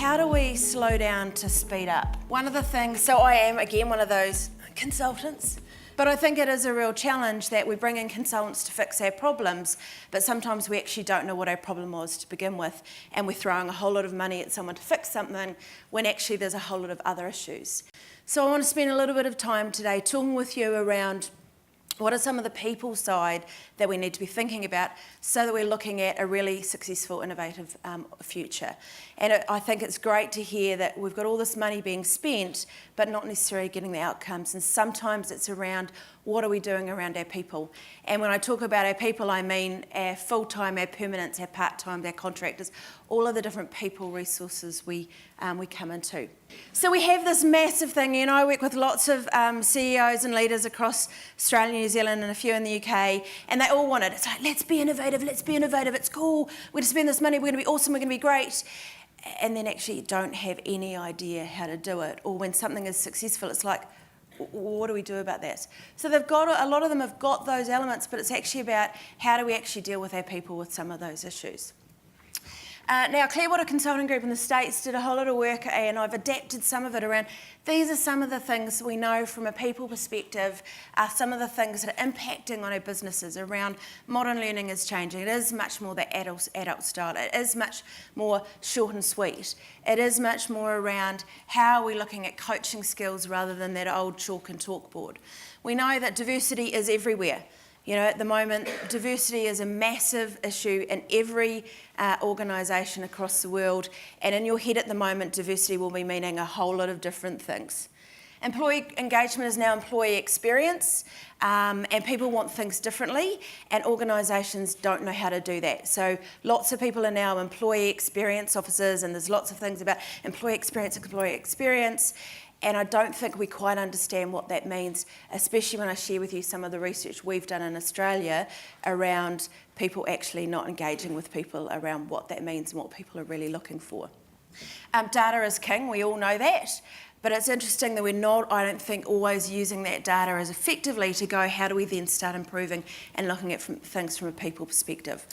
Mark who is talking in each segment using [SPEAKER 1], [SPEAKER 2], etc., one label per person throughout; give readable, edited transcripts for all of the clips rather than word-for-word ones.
[SPEAKER 1] how do we slow down to speed up? One of the things, so I am again one of those consultants, but I think it is a real challenge that we bring in consultants to fix our problems, but sometimes we actually don't know what our problem was to begin with, and we're throwing a whole lot of money at someone to fix something when actually there's a whole lot of other issues. So I want to spend a little bit of time today talking with you around what are some of the people side that we need to be thinking about so that we're looking at a really successful, innovative future. And I think it's great to hear that we've got all this money being spent, but not necessarily getting the outcomes. And sometimes it's around what are we doing around our people. And when I talk about our people, I mean our full-time, our permanents, our part-time, our contractors, all of the different people resources we come into. So we have this massive thing, and I work with lots of CEOs and leaders across Australia, New Zealand, and a few in the UK, and they all want it. It's like, let's be innovative, it's cool, we're going to spend this money, we're going to be awesome, we're going to be great. And then actually don't have any idea how to do it. Or when something is successful, it's like, what do we do about that? So they've got, a lot of them have got those elements, but it's actually about how do we actually deal with our people with some of those issues. Now, Clearwater Consulting Group in the States did a whole lot of work, and I've adapted some of it around. These are some of the things we know from a people perspective are some of the things that are impacting on our businesses around modern learning is changing. It is much more the adult style. It is much more short and sweet. It is much more around how are we looking at coaching skills rather than that old chalk and talk board. We know that diversity is everywhere. You know, at the moment, diversity is a massive issue in every organisation across the world, and in your head at the moment, diversity will be meaning a whole lot of different things. Employee engagement is now employee experience, and people want things differently, and organisations don't know how to do that. So lots of people are now employee experience officers, and there's lots of things about employee experience, and I don't think we quite understand what that means, especially when I share with you some of the research we've done in Australia around people actually not engaging with people around what that means and what people are really looking for. Data is king, we all know that. But it's interesting that we're not, I don't think, always using that data as effectively to go, how do we then start improving and looking at things from a people perspective.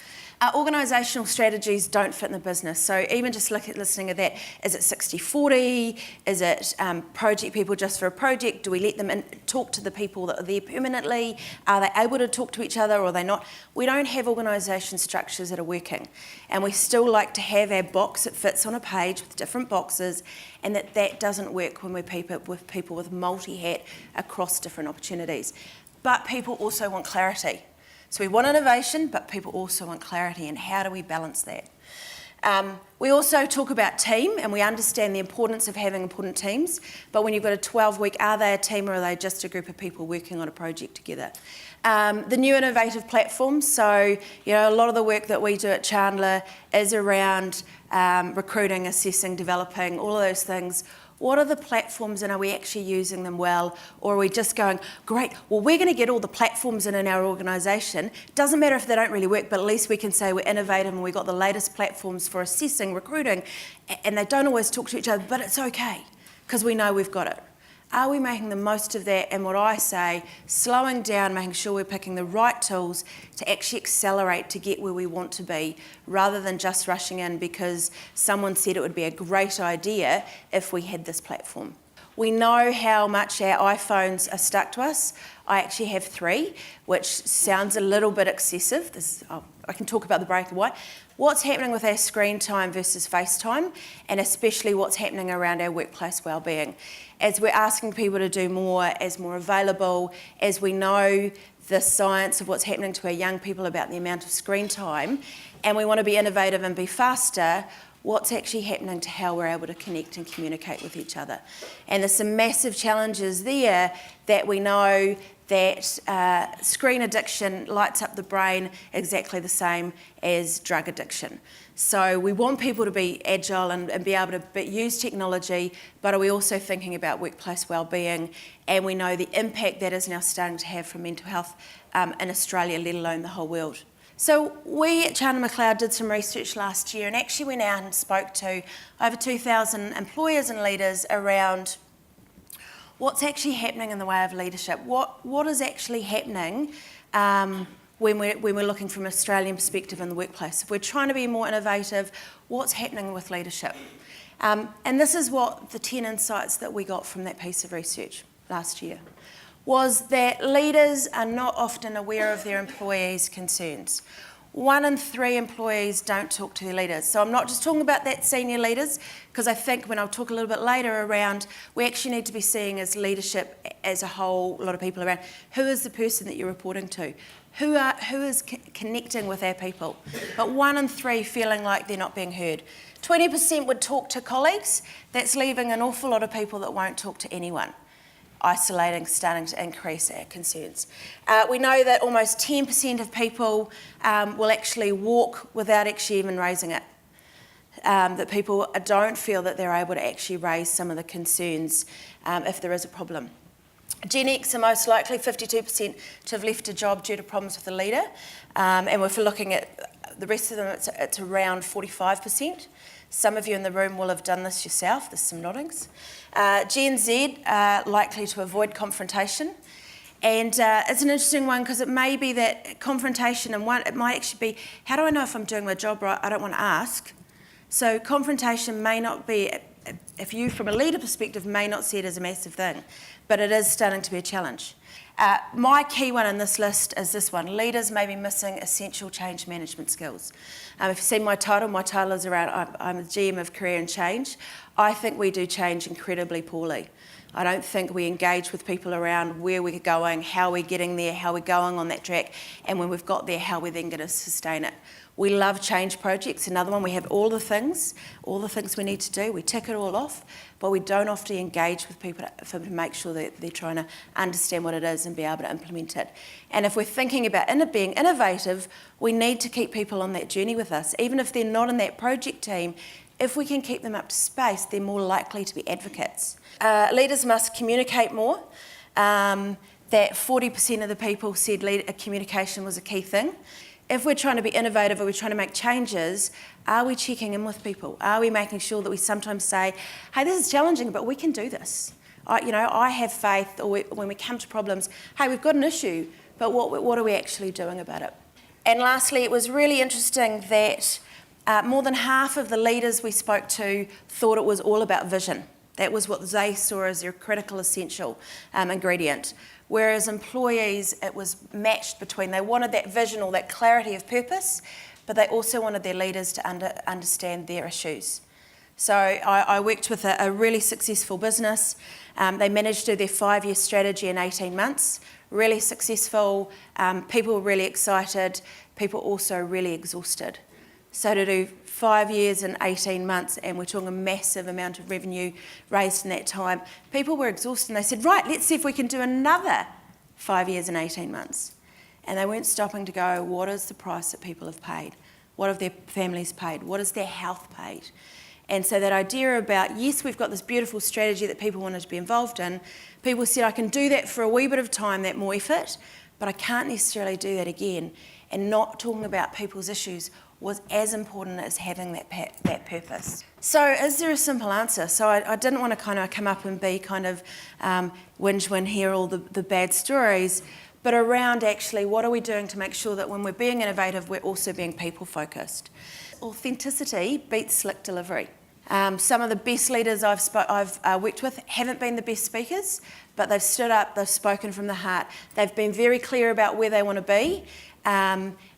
[SPEAKER 1] Organisational strategies don't fit in the business. So even just listening at that, is it 60-40? Is it project people just for a project? Do we let them talk to the people that are there permanently? Are they able to talk to each other or are they not? We don't have organisation structures that are working. And we still like to have our box that fits on a page with different boxes, and that doesn't work when we're people with multi-hat across different opportunities. But people also want clarity. So we want innovation, but people also want clarity, and how do we balance that? We also talk about team, and we understand the importance of having important teams, but when you've got a 12-week, are they a team or are they just a group of people working on a project together? The new innovative platforms, so you know, a lot of the work that we do at Chandler is around recruiting, assessing, developing, all of those things. What are the platforms and are we actually using them well? Or are we just going, great, well, we're going to get all the platforms in our organisation. Doesn't matter if they don't really work, but at least we can say we're innovative and we've got the latest platforms for assessing, recruiting, and they don't always talk to each other, but it's okay, because we know we've got it. Are we making the most of that? And what I say, slowing down, making sure we're picking the right tools to actually accelerate to get where we want to be, rather than just rushing in because someone said it would be a great idea if we had this platform. We know how much our iPhones are stuck to us. I actually have 3, which sounds a little bit excessive. I can talk about the break and why. What's happening with our screen time versus face time, and especially what's happening around our workplace wellbeing. As we're asking people to do more, as more available, as we know the science of what's happening to our young people about the amount of screen time, and we want to be innovative and be faster, what's actually happening to how we're able to connect and communicate with each other. And there's some massive challenges there that we know that screen addiction lights up the brain exactly the same as drug addiction. So we want people to be agile and be able to use technology, but are we also thinking about workplace wellbeing? And we know the impact that is now starting to have for mental health in Australia, let alone the whole world. So we at Chandler Macleod did some research last year and actually went out and spoke to over 2,000 employers and leaders around what's actually happening in the way of leadership. What is actually happening when we're looking from an Australian perspective in the workplace? If we're trying to be more innovative, what's happening with leadership? And this is what the 10 insights that we got from that piece of research last year, was that leaders are not often aware of their employees' concerns. 1 in 3 employees don't talk to their leaders. So I'm not just talking about that senior leaders, because I think when I'll talk a little bit later around, we actually need to be seeing as leadership as a whole, a lot of people around, who is the person that you're reporting to? Who is connecting with our people? But 1 in 3 feeling like they're not being heard. 20% would talk to colleagues. That's leaving an awful lot of people that won't talk to anyone. Isolating, starting to increase our concerns. We know that almost 10% of people will actually walk without actually even raising it. That people don't feel that they're able to actually raise some of the concerns if there is a problem. Gen X are most likely 52% to have left a job due to problems with the leader. And if we're looking at the rest of them, it's around 45%. Some of you in the room will have done this yourself. There's some noddings. Gen Z are likely to avoid confrontation. And it's an interesting one because it may be that confrontation, and it might actually be, how do I know if I'm doing my job right? I don't want to ask. So confrontation may not be, if you from a leader perspective may not see it as a massive thing, but it is starting to be a challenge. My key one in this list is this one. Leaders may be missing essential change management skills. If you've seen my title is around, I'm the GM of Career and Change. I think we do change incredibly poorly. I don't think we engage with people around where we're going, how we're getting there, how we're going on that track, and when we've got there, how we're then going to sustain it. We love change projects. Another one, we have all the things we need to do. We tick it all off, but we don't often engage with people to make sure that they're trying to understand what it is and be able to implement it. And if we're thinking about being innovative, we need to keep people on that journey with us. Even if they're not in that project team, if we can keep them up to space, they're more likely to be advocates. Leaders must communicate more. That 40% of the people said communication was a key thing. If we're trying to be innovative or we're trying to make changes, are we checking in with people? Are we making sure that we sometimes say, hey, this is challenging, but we can do this. I have faith, or when we come to problems, hey, we've got an issue, but what are we actually doing about it? And lastly, it was really interesting that more than half of the leaders we spoke to thought it was all about vision. That was what they saw as their critical, essential ingredient. Whereas employees, it was matched between, they wanted that vision or that clarity of purpose, but they also wanted their leaders to understand their issues. So I worked with a really successful business. They managed to do their 5-year strategy in 18 months. Really successful, people were really excited, people also really exhausted. So to do 5 years and 18 months, and we're talking a massive amount of revenue raised in that time, people were exhausted and they said, right, let's see if we can do another 5 years and 18 months. And they weren't stopping to go, what is the price that people have paid? What have their families paid? What is their health paid? And so that idea about, yes, we've got this beautiful strategy that people wanted to be involved in, people said, I can do that for a wee bit of time, that more effort, but I can't necessarily do that again. And not talking about people's issues was as important as having that purpose. So is there a simple answer? So I didn't want to kind of come up and be kind of whinge, hear all the bad stories, but around actually what are we doing to make sure that when we're being innovative, we're also being people focused. Authenticity beats slick delivery. Some of the best leaders I've worked with haven't been the best speakers, but they've stood up, they've spoken from the heart, they've been very clear about where they want to be,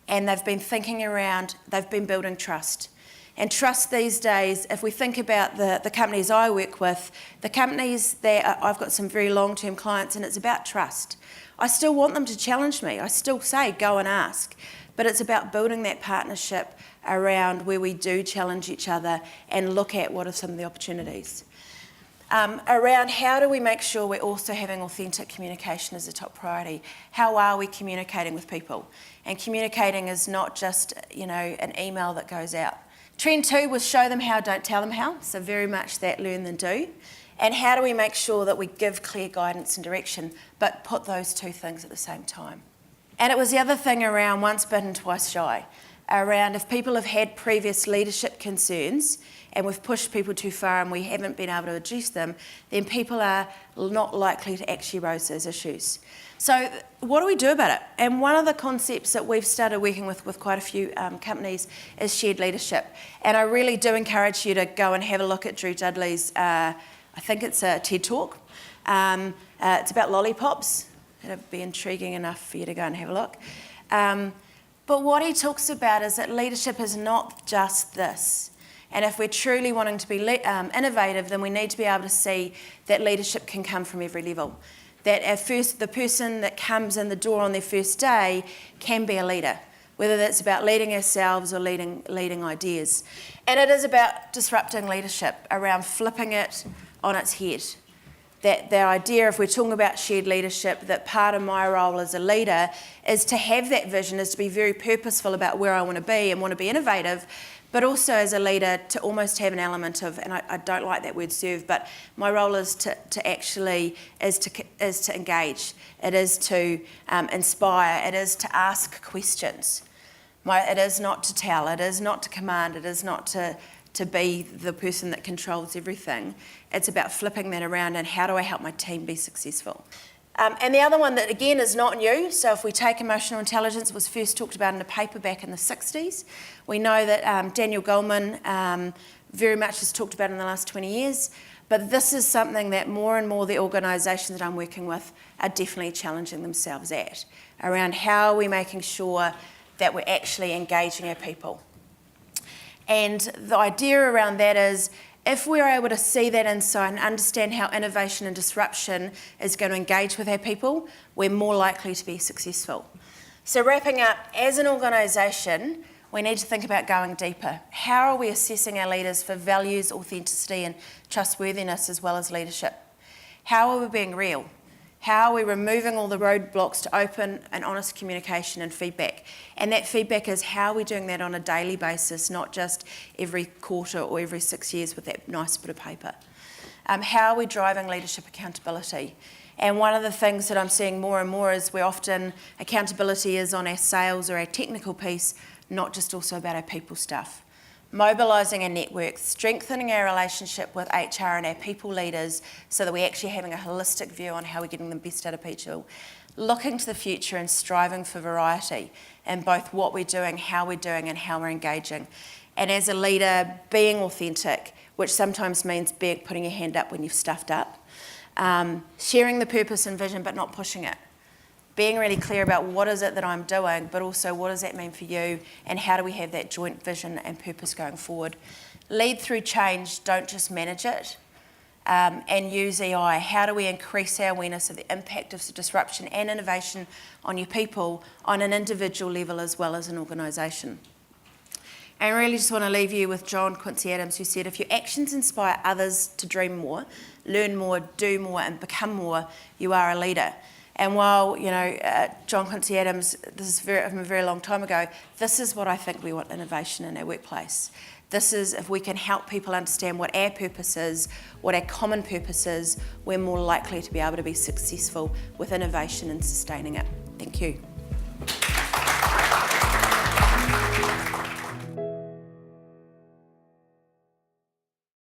[SPEAKER 1] and they've been thinking around, they've been building trust. And trust these days, if we think about the companies I work with, the companies that I've got some very long-term clients, and it's about trust. I still want them to challenge me. I still say, go and ask. But it's about building that partnership around where we do challenge each other and look at what are some of the opportunities. Around how do we make sure we're also having authentic communication as a top priority? How are we communicating with people? And communicating is not just, an email that goes out. Trend 2 was show them how, don't tell them how. So very much that learn than do. And how do we make sure that we give clear guidance and direction, but put those two things at the same time? And it was the other thing around once bitten, twice shy. Around if people have had previous leadership concerns and we've pushed people too far and we haven't been able to address them, then people are not likely to actually raise those issues. So what do we do about it? And one of the concepts that we've started working with quite a few companies is shared leadership. And I really do encourage you to go and have a look at Drew Dudley's, I think it's a TED Talk. It's about lollipops. It'll be intriguing enough for you to go and have a look. But what he talks about is that leadership is not just this. And if we're truly wanting to be innovative, then we need to be able to see that leadership can come from every level. That at first, the person that comes in the door on their first day can be a leader, whether that's about leading ourselves or leading ideas. And it is about disrupting leadership, around flipping it on its head. That the idea, if we're talking about shared leadership, that part of my role as a leader is to have that vision, is to be very purposeful about where I want to be and want to be innovative, but also as a leader to almost have an element of, and I don't like that word serve, but my role is to engage. It is to inspire. It is to ask questions. It is not to tell. It is not to command. It is not to be the person that controls everything. It's about flipping that around and how do I help my team be successful. And the other one that, again, is not new, so if we take emotional intelligence, it was first talked about in a paper back in the 60s. We know that Daniel Goleman very much has talked about in the last 20 years, but this is something that more and more the organisations that I'm working with are definitely challenging themselves at, around how are we making sure that we're actually engaging our people. And the idea around that is, if we're able to see that insight and understand how innovation and disruption is going to engage with our people, we're more likely to be successful. So wrapping up, as an organisation, we need to think about going deeper. How are we assessing our leaders for values, authenticity and trustworthiness as well as leadership? How are we being real? How are we removing all the roadblocks to open and honest communication and feedback? And that feedback is how are we doing that on a daily basis, not just every quarter or every 6 years with that nice bit of paper. How are we driving leadership accountability? And one of the things that I'm seeing more and more is where often accountability is on our sales or our technical piece, not just also about our people stuff. Mobilising our networks, strengthening our relationship with HR and our people leaders so that we're actually having a holistic view on how we're getting the best out of people. Looking to the future and striving for variety in both what we're doing, how we're doing and how we're engaging. And as a leader, being authentic, which sometimes means putting your hand up when you've stuffed up. Sharing the purpose and vision but not pushing it. Being really clear about what is it that I'm doing, but also what does that mean for you and how do we have that joint vision and purpose going forward. Lead through change, don't just manage it. And use EI. How do we increase our awareness of the impact of disruption and innovation on your people on an individual level as well as an organisation? And I really just want to leave you with John Quincy Adams, who said, if your actions inspire others to dream more, learn more, do more and become more, you are a leader. And while, John Quincy Adams, this is from a very long time ago, this is what I think we want innovation in our workplace. This is, if we can help people understand what our purpose is, what our common purpose is, we're more likely to be able to be successful with innovation and sustaining it. Thank you.